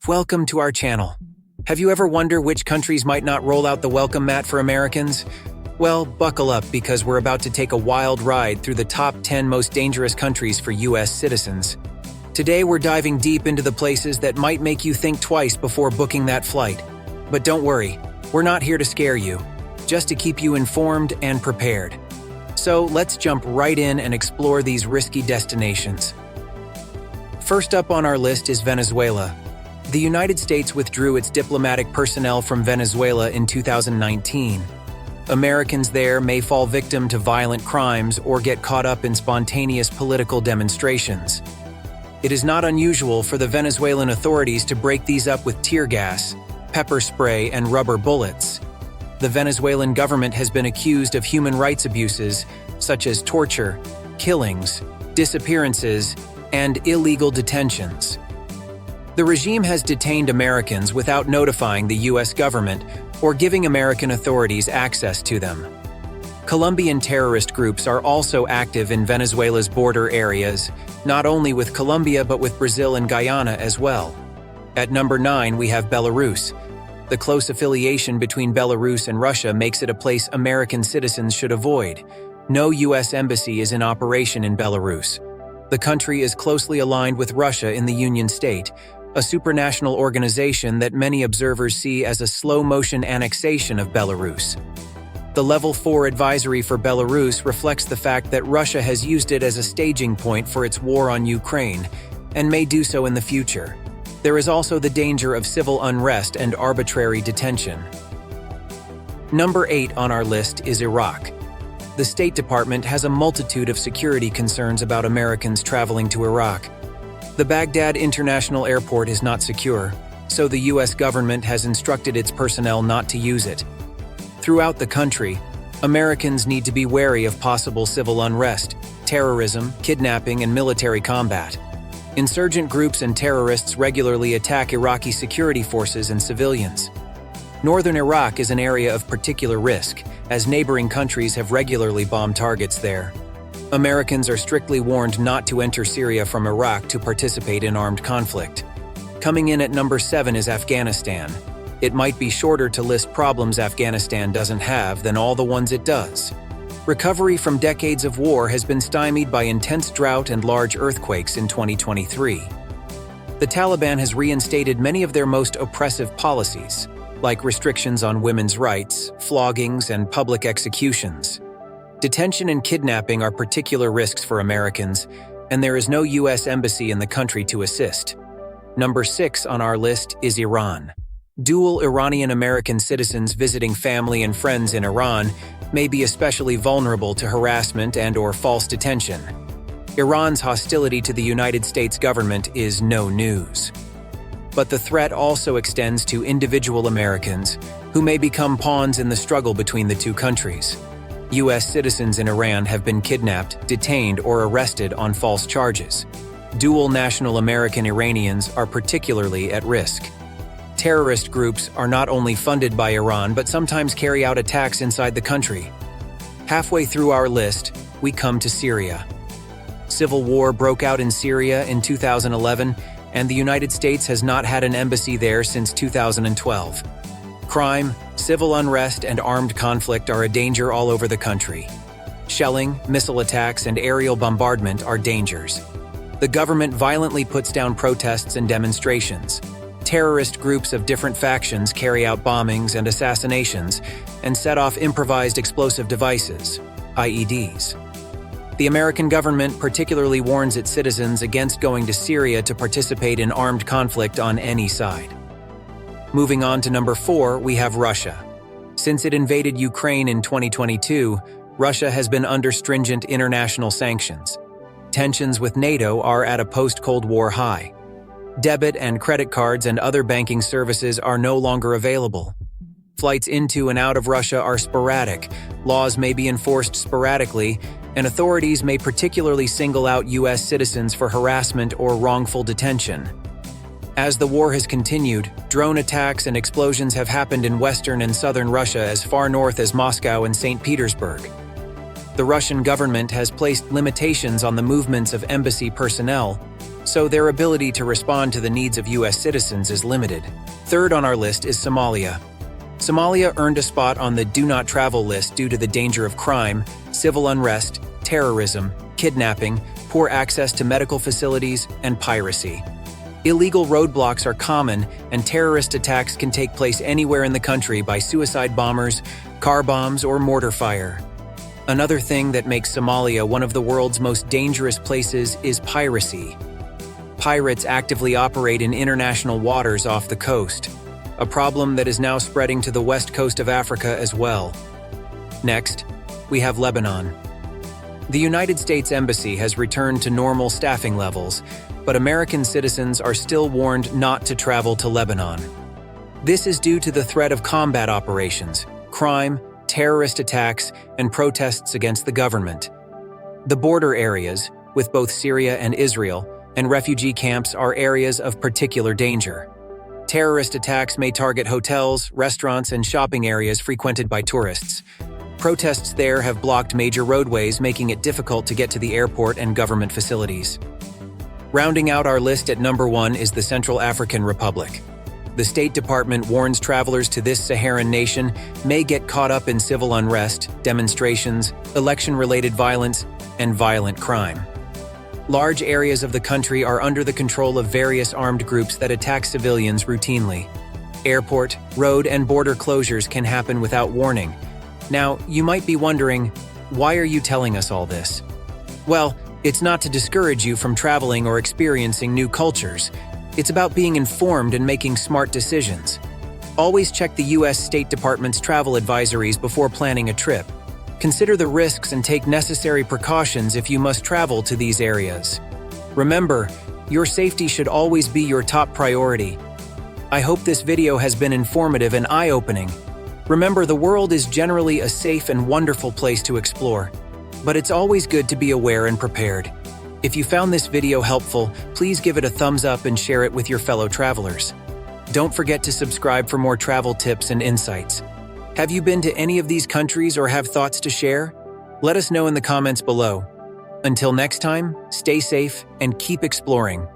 Welcome to our channel. Have you ever wondered which countries might not roll out the welcome mat for Americans? Well, buckle up because we're about to take a wild ride through the top 10 most dangerous countries for US citizens. Today we're diving deep into the places that might make you think twice before booking that flight. But don't worry, we're not here to scare you, just to keep you informed and prepared. So let's jump right in and explore these risky destinations. First up on our list is Venezuela. The United States withdrew its diplomatic personnel from Venezuela in 2019. Americans there may fall victim to violent crimes or get caught up in spontaneous political demonstrations. It is not unusual for the Venezuelan authorities to break these up with tear gas, pepper spray, and rubber bullets. The Venezuelan government has been accused of human rights abuses, such as torture, killings, disappearances, and illegal detentions. The regime has detained Americans without notifying the U.S. government or giving American authorities access to them. Colombian terrorist groups are also active in Venezuela's border areas, not only with Colombia but with Brazil and Guyana as well. At number 9, we have Belarus. The close affiliation between Belarus and Russia makes it a place American citizens should avoid. No U.S. embassy is in operation in Belarus. The country is closely aligned with Russia in the Union State, a supranational organization that many observers see as a slow-motion annexation of Belarus. The Level 4 advisory for Belarus reflects the fact that Russia has used it as a staging point for its war on Ukraine, and may do so in the future. There is also the danger of civil unrest and arbitrary detention. Number 8 on our list is Iraq. The State Department has a multitude of security concerns about Americans traveling to Iraq. The Baghdad International Airport is not secure, so the U.S. government has instructed its personnel not to use it. Throughout the country, Americans need to be wary of possible civil unrest, terrorism, kidnapping, and military combat. Insurgent groups and terrorists regularly attack Iraqi security forces and civilians. Northern Iraq is an area of particular risk, as neighboring countries have regularly bombed targets there. Americans are strictly warned not to enter Syria from Iraq to participate in armed conflict. Coming in at number 7 is Afghanistan. It might be shorter to list problems Afghanistan doesn't have than all the ones it does. Recovery from decades of war has been stymied by intense drought and large earthquakes in 2023. The Taliban has reinstated many of their most oppressive policies, like restrictions on women's rights, floggings, and public executions. Detention and kidnapping are particular risks for Americans, and there is no U.S. embassy in the country to assist. Number 6 on our list is Iran. Dual Iranian-American citizens visiting family and friends in Iran may be especially vulnerable to harassment and/or false detention. Iran's hostility to the United States government is no news. But the threat also extends to individual Americans who may become pawns in the struggle between the two countries. U.S. citizens in Iran have been kidnapped, detained, or arrested on false charges. Dual national American Iranians are particularly at risk. Terrorist groups are not only funded by Iran but sometimes carry out attacks inside the country. Halfway through our list, we come to Syria. Civil war broke out in Syria in 2011, and the United States has not had an embassy there since 2012. Crime, civil unrest, and armed conflict are a danger all over the country. Shelling, missile attacks, and aerial bombardment are dangers. The government violently puts down protests and demonstrations. Terrorist groups of different factions carry out bombings and assassinations and set off improvised explosive devices, IEDs. The American government particularly warns its citizens against going to Syria to participate in armed conflict on any side. Moving on to number 4, we have Russia. Since it invaded Ukraine in 2022, Russia has been under stringent international sanctions. Tensions with NATO are at a post-Cold War high. Debit and credit cards and other banking services are no longer available. Flights into and out of Russia are sporadic, laws may be enforced sporadically, and authorities may particularly single out U.S. citizens for harassment or wrongful detention. As the war has continued, drone attacks and explosions have happened in western and southern Russia as far north as Moscow and St. Petersburg. The Russian government has placed limitations on the movements of embassy personnel, so their ability to respond to the needs of US citizens is limited. Third on our list is Somalia. Somalia earned a spot on the Do Not Travel list due to the danger of crime, civil unrest, terrorism, kidnapping, poor access to medical facilities, and piracy. Illegal roadblocks are common, and terrorist attacks can take place anywhere in the country by suicide bombers, car bombs, or mortar fire. Another thing that makes Somalia one of the world's most dangerous places is piracy. Pirates actively operate in international waters off the coast, a problem that is now spreading to the west coast of Africa as well. Next, we have Lebanon. The United States Embassy has returned to normal staffing levels, but American citizens are still warned not to travel to Lebanon. This is due to the threat of combat operations, crime, terrorist attacks, and protests against the government. The border areas, with both Syria and Israel, and refugee camps are areas of particular danger. Terrorist attacks may target hotels, restaurants, and shopping areas frequented by tourists. Protests there have blocked major roadways, making it difficult to get to the airport and government facilities. Rounding out our list at number 1 is the Central African Republic. The State Department warns travelers to this Saharan nation may get caught up in civil unrest, demonstrations, election-related violence, and violent crime. Large areas of the country are under the control of various armed groups that attack civilians routinely. Airport, road, and border closures can happen without warning. Now, you might be wondering, why are you telling us all this? Well, it's not to discourage you from traveling or experiencing new cultures. It's about being informed and making smart decisions. Always check the U.S. State Department's travel advisories before planning a trip. Consider the risks and take necessary precautions if you must travel to these areas. Remember, your safety should always be your top priority. I hope this video has been informative and eye-opening. Remember, the world is generally a safe and wonderful place to explore, but it's always good to be aware and prepared. If you found this video helpful, please give it a thumbs up and share it with your fellow travelers. Don't forget to subscribe for more travel tips and insights. Have you been to any of these countries or have thoughts to share? Let us know in the comments below. Until next time, stay safe and keep exploring.